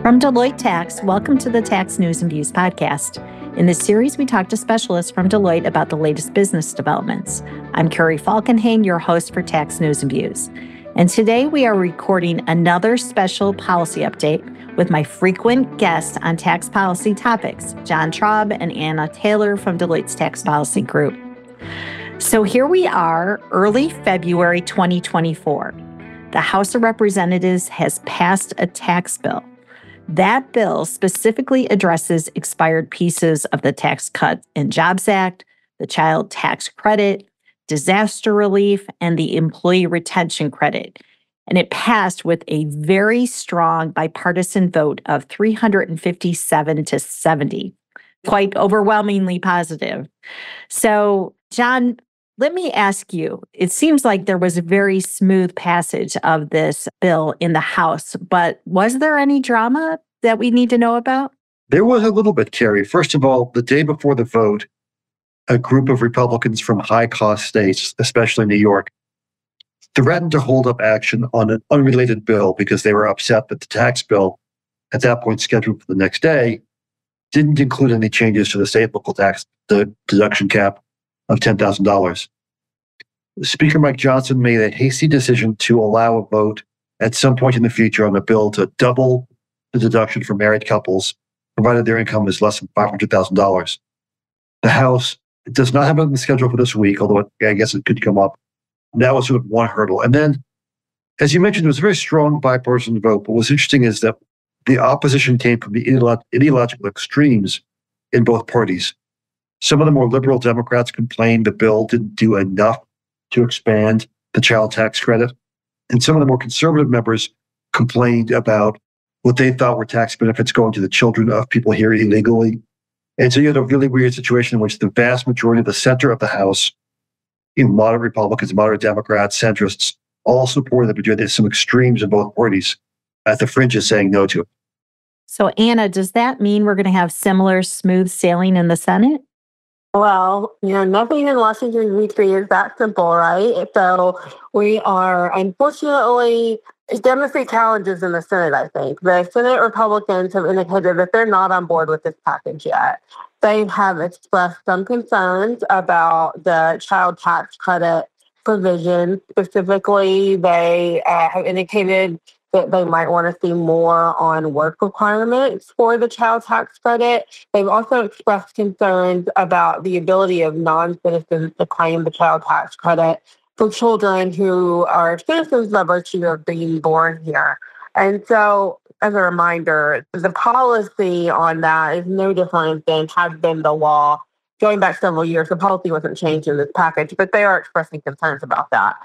From Deloitte Tax, welcome to the Tax News and Views podcast. In this series, we talk to specialists from Deloitte about the latest business developments. I'm Carrie Falkenhayn, your host for Tax News and Views. And today we are recording another special policy update with my frequent guests on tax policy topics, John Traub and Anna Taylor from Deloitte's Tax Policy Group. So here we are, early February 2024. The House of Representatives has passed a tax bill. That bill specifically addresses expired pieces of the Tax Cuts and Jobs Act, the Child Tax Credit, disaster relief, and the Employee Retention Credit. And it passed with a very strong bipartisan vote of 357 to 70. Quite overwhelmingly positive. So, John, let me ask you, it seems like there was a very smooth passage of this bill in the House, but was there any drama that we need to know about? There was a little bit, Carrie. First of all, the day before the vote, a group of Republicans from high-cost states, especially New York, threatened to hold up action on an unrelated bill because they were upset that the tax bill, at that point scheduled for the next day, didn't include any changes to the state local tax deduction cap of $10,000. Speaker Mike Johnson made a hasty decision to allow a vote at some point in the future on a bill to double the deduction for married couples, provided their income is less than $500,000. The House does not have it on the schedule for this week, although I guess it could come up. That was sort of one hurdle. And then, as you mentioned, it was a very strong bipartisan vote. But what's interesting is that the opposition came from the ideological extremes in both parties. Some of the more liberal Democrats complained the bill didn't do enough to expand the child tax credit. And some of the more conservative members complained about what they thought were tax benefits going to the children of people here illegally. And so you had a really weird situation in which the vast majority of the center of the House, moderate Republicans, moderate Democrats, centrists, all supported the bill. There's some extremes in both parties at the fringes saying no to it. So, Anna, does that mean we're going to have similar smooth sailing in the Senate? Well, nothing in Washington, D.C. is that simple, right? So we are, unfortunately, demonstrate challenges in the Senate, I think. The Senate Republicans have indicated that they're not on board with this package yet. They have expressed some concerns about the child tax credit provision. Specifically, they have indicated that they might want to see more on work requirements for the child tax credit. They've also expressed concerns about the ability of non-citizens to claim the child tax credit for children who are citizens by virtue of being born here. And so, as a reminder, the policy on that is no different than has been the law going back several years. The policy wasn't changed in this package, but they are expressing concerns about that.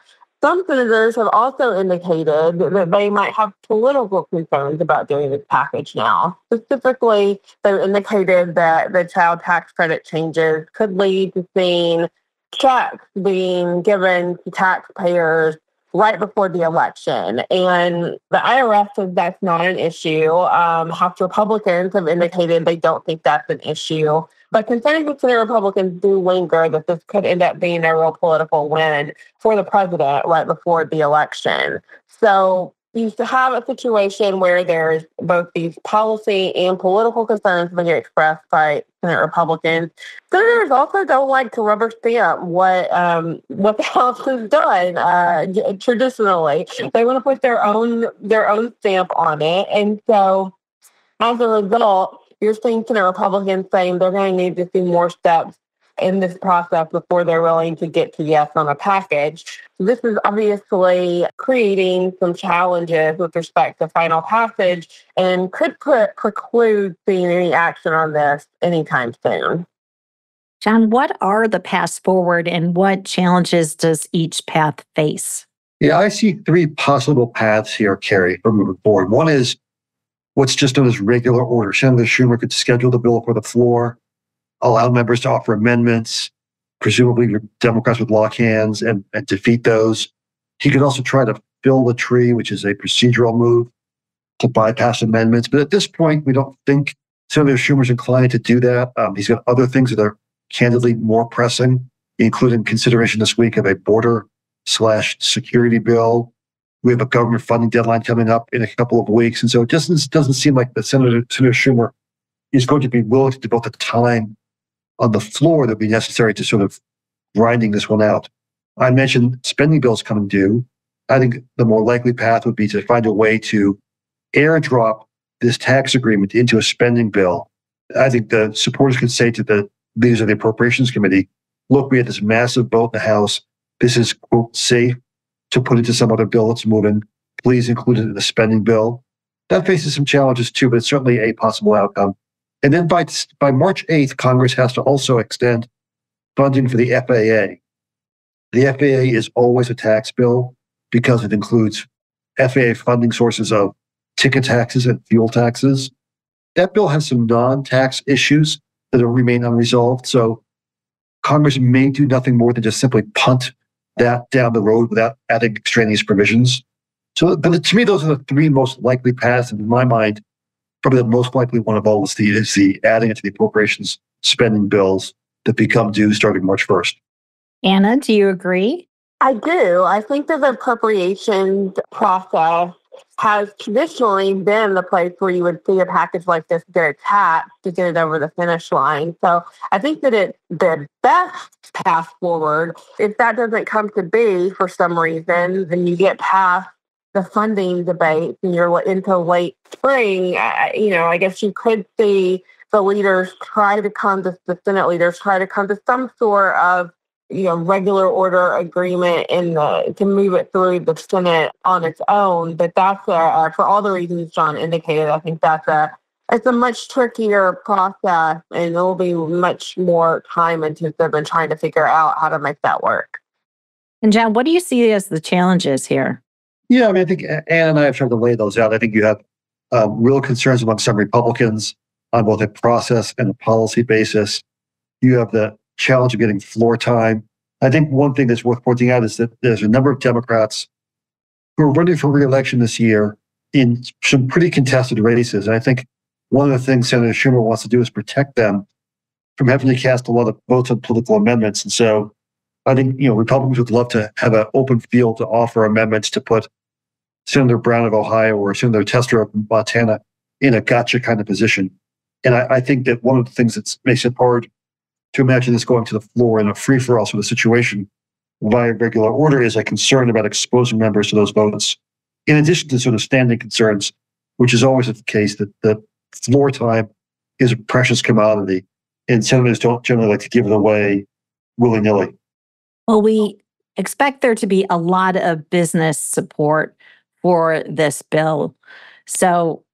Some senators have also indicated that they might have political concerns about doing this package now. Specifically, they've indicated that the child tax credit changes could lead to seeing checks being given to taxpayers right before the election. And the IRS says that's not an issue. House Republicans have indicated they don't think that's an issue. But concerns with Senate Republicans do linger that this could end up being a real political win for the president right before the election. So you have a situation where there's both these policy and political concerns being expressed by Senate Republicans. Senators also don't like to rubber stamp what the House has done traditionally. They want to put their own stamp on it, and so as a result, you're seeing Senate Republicans saying they're going to need to see more steps in this process before they're willing to get to yes on a package. This is obviously creating some challenges with respect to final passage and could preclude seeing any action on this anytime soon. John, what are the paths forward and what challenges does each path face? Yeah, I see three possible paths here, Carrie, for moving forward. One is what's just known as regular order. Senator Schumer could schedule the bill for the floor, allow members to offer amendments, presumably Democrats would lock hands and defeat those. He could also try to fill the tree, which is a procedural move to bypass amendments. But at this point, we don't think Senator Schumer's inclined to do that. He's got other things that are candidly more pressing, including consideration this week of a border/security bill We have a government funding deadline coming up in a couple of weeks. And so it doesn't seem like the Senator Schumer is going to be willing to devote the time on the floor that would be necessary to sort of grinding this one out. I mentioned spending bills coming due. I think the more likely path would be to find a way to airdrop this tax agreement into a spending bill. I think the supporters could say to the leaders of the Appropriations Committee, look, we had this massive vote in the House. This is, quote, safe to put into some other bill that's moving. Please include it in the spending bill. That faces some challenges too, but it's certainly a possible outcome. And then by March 8th, Congress has to also extend funding for the FAA. The FAA is always a tax bill because it includes FAA funding sources of ticket taxes and fuel taxes. That bill has some non-tax issues that will remain unresolved. So Congress may do nothing more than just simply punt that down the road without adding extraneous provisions. So, but to me, those are the three most likely paths. And in my mind, probably the most likely one of all is the adding it to the appropriations spending bills that become due starting March 1st. Anna, do you agree? I do. I think that the appropriations process has traditionally been the place where you would see a package like this get attacked to get it over the finish line. So I think that the best path forward, if that doesn't come to be for some reason, then you get past the funding debate and you're into late spring. I guess you could see the leaders the Senate leaders try to come to some sort of regular order agreement to move it through the Senate on its own. But that's for all the reasons John indicated. I think it's a much trickier process, and it'll be much more time intensive in trying to figure out how to make that work. And John, what do you see as the challenges here? Yeah, I mean, I think Ann and I have tried to lay those out. I think you have real concerns among some Republicans on both a process and a policy basis. You have the challenge of getting floor time. I think one thing that's worth pointing out is that there's a number of Democrats who are running for re-election this year in some pretty contested races. And I think one of the things Senator Schumer wants to do is protect them from having to cast a lot of votes on political amendments. And so I think, Republicans would love to have an open field to offer amendments to put Senator Brown of Ohio or Senator Tester of Montana in a gotcha kind of position. And I think that one of the things that makes it hard to imagine this going to the floor in a free-for-all sort of situation via regular order is a concern about exposing members to those votes. In addition to sort of standing concerns, which is always the case, that the floor time is a precious commodity, and senators don't generally like to give it away willy-nilly. Well, we expect there to be a lot of business support for this bill. So,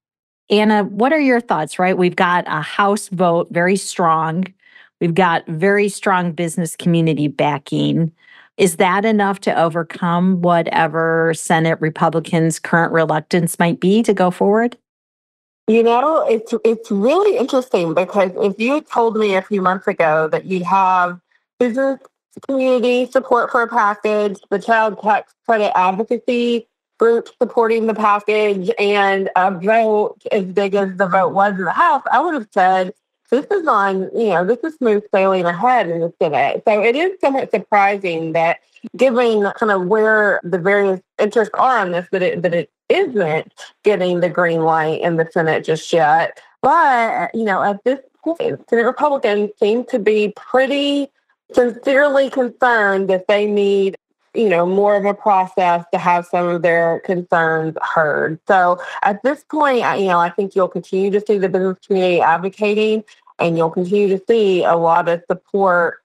Anna, what are your thoughts, right? We've got a House vote, very strong. We've got very strong business community backing. Is that enough to overcome whatever Senate Republicans' current reluctance might be to go forward? It's really interesting because if you had told me a few months ago that you'd have business community support for a package, the child tax credit advocacy group supporting the package, and a vote as big as the vote was in the House, I would have said, this is smooth sailing ahead in the Senate. So it is somewhat surprising that, given kind of where the various interests are on this, that it isn't getting the green light in the Senate just yet. But, at this point, Senate Republicans seem to be pretty sincerely concerned that they need more of a process to have some of their concerns heard. So at this point, I think you'll continue to see the business community advocating, and you'll continue to see a lot of support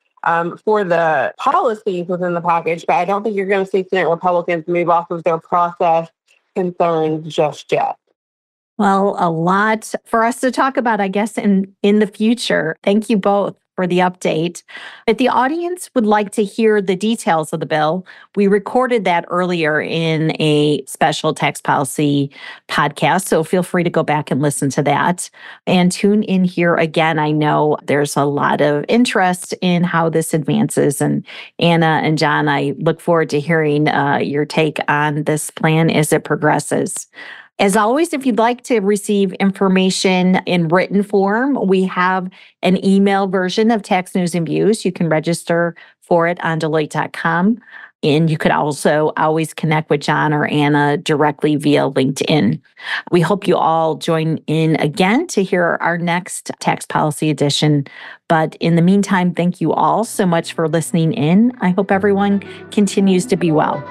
for the policies within the package. But I don't think you're going to see Senate Republicans move off of their process concerns just yet. Well, a lot for us to talk about, I guess, in the future. Thank you both for the update. If the audience would like to hear the details of the bill, we recorded that earlier in a special tax policy podcast, so feel free to go back and listen to that and tune in here again. I know there's a lot of interest in how this advances, and Anna and John, I look forward to hearing your take on this plan as it progresses. As always, if you'd like to receive information in written form, we have an email version of Tax News and Views. You can register for it on Deloitte.com. And you could also always connect with John or Anna directly via LinkedIn. We hope you all join in again to hear our next tax policy edition. But in the meantime, thank you all so much for listening in. I hope everyone continues to be well.